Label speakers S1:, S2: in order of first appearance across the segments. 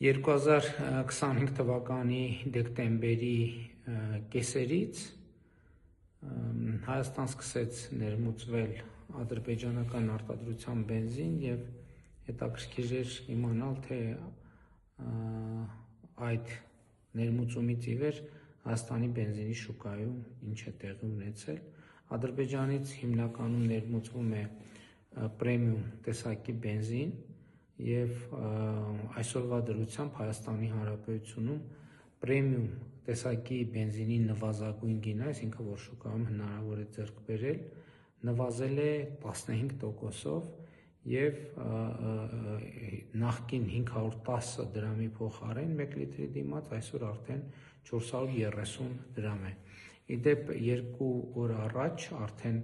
S1: 2025 թվականի դեկտեմբերի կեսերից Հայաստան սկսեց ներմուծվել ադրբեջանական արտադրության բենզին եւ հետաքրքիր էր իմանալ, թե այդ ներմուծումից ի վեր Հայաստանի բենզինի շուկայում ինչ է տեղի ունեցել։ Ադրբեջանից հիմնականում ներմուծվում է պրեմիում տեսակի բենզին եւ այսօրվա դրությամբ Հայաստանի Հանրապետությունում պրեմիում տեսակի բենզինի նվազագույն գինը, այսինքն որ շուկայում հնարավոր է ձեռք բերել, նվազել է 15%-ով եւ նախկին 510 դրամի փոխարեն 1 լիտրի դիմաց այսօր արդեն 430 դրամ է։ Իդեպ 2 օր առաջ արդեն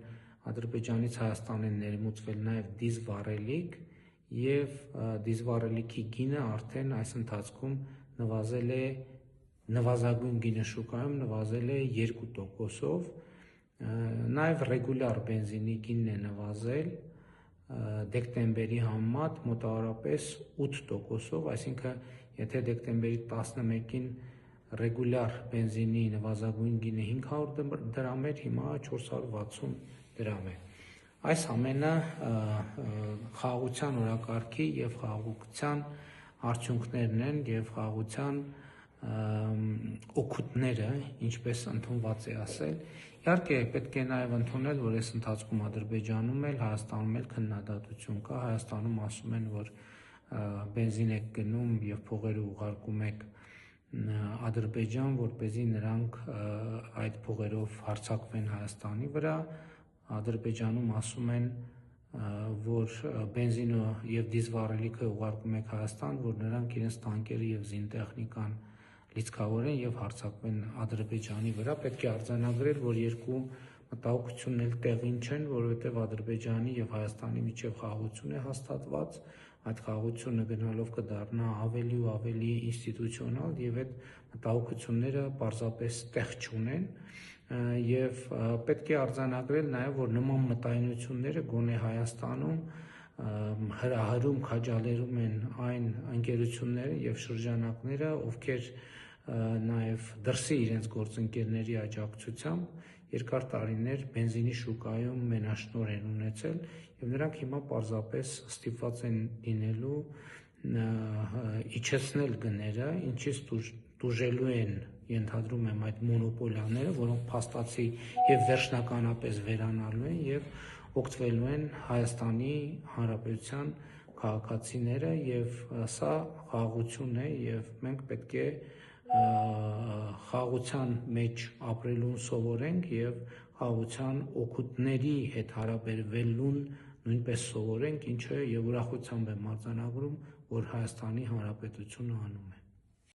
S1: Ադրբեջանից Հայաստան են ներմուծվել նաեւ դիզվառելիք եւ դիզվառելիքի գինը արդեն այս ընթացքում նվազել է, նվազագույն գինը շուկայում նվազել է 2%-ով, նաեւ ռեգուլյար բենզինի գինն է նվազել դեկտեմբերի համեմատ մոտավորապես 8%-ով, այսինքն եթե դեկտեմբերի 11-ին ռեգուլյար բենզինի նվազագույն գինը 500 դրամ էր, հիմա 460 դրամ է։ Այս ամենը խաղաղության օրակարգի եւ խաղաղության արդյունքներն են եւ խաղաղության օգուտները, ինչպես ընդունված է ասել։ Իհարկե պետք է նաեւ ընդունել, որ այս ընթացքում Ադրբեջանում էլ, Հայաստանում էլ քննադատություն կա։ Հայաստանում ասում են, որ բենզին եք գնում եւ փողերը ուղարկում եք Ադրբեջան, որպեսզի նրանք այդ փողերով հարձակվեն Հայաստանի վրա։ Ադրբեջանում ասում են, որ բենզինը եւ դիզվառելիքը ուղարկում եք Հայաստան, որ նրանք իրենց տանկերը եւ զինտեխնիկան լիցքավորեն եւ հարձակվեն Ադրբեջանի վրա։ Պետք է արձանագրել, որ երկու մտահոգությունն էլ տեղին չեն, որովհետեւ Ադրբեջանի եւ Հայաստանի միջեւ խաղաղություն է հաստատված, այդ խաղաղությունը գնալով կդառնա ավելի ու ավելի ինստիտուցիոնալ եւ այդ մտահոգությունները պարզապես տեղ չունեն եւ պետք է արձանագրել նաեւ, որ նման մտայնությունները գոնե Հայաստանում հրահրում, քաջալերում են այն ընկերությունները եւ շրջանակները, ովքեր նաեւ դրսի իրենց գործընկերների աջակցությամբ երկար տարիներ բենզինի շուկայում մենաշնորհ են ունեցել եւ նրանք հիմա պարզապես ստիպված են լինելու իջեցնել գները, ինչից տուժելու են, ենթադրում եմ, այդ մոնոպոլիաները, որոնք փաստացի եւ վերջնականապես վերանալու են եւ օգտվելու են Հայաստանի Հանրապետության քաղաքացիները եւ սա խաղաղություն է եւ մենք պետք է խաղաղության մեջ ապրելուն սովորենք եւ խաղաղության օգուտների հետ հարաբերվելուն նույնպես սովորենք, ինչը եւ ուրախությամբ եմ արձանագրում, որ Հայաստանի Հանրապետությունը անում է։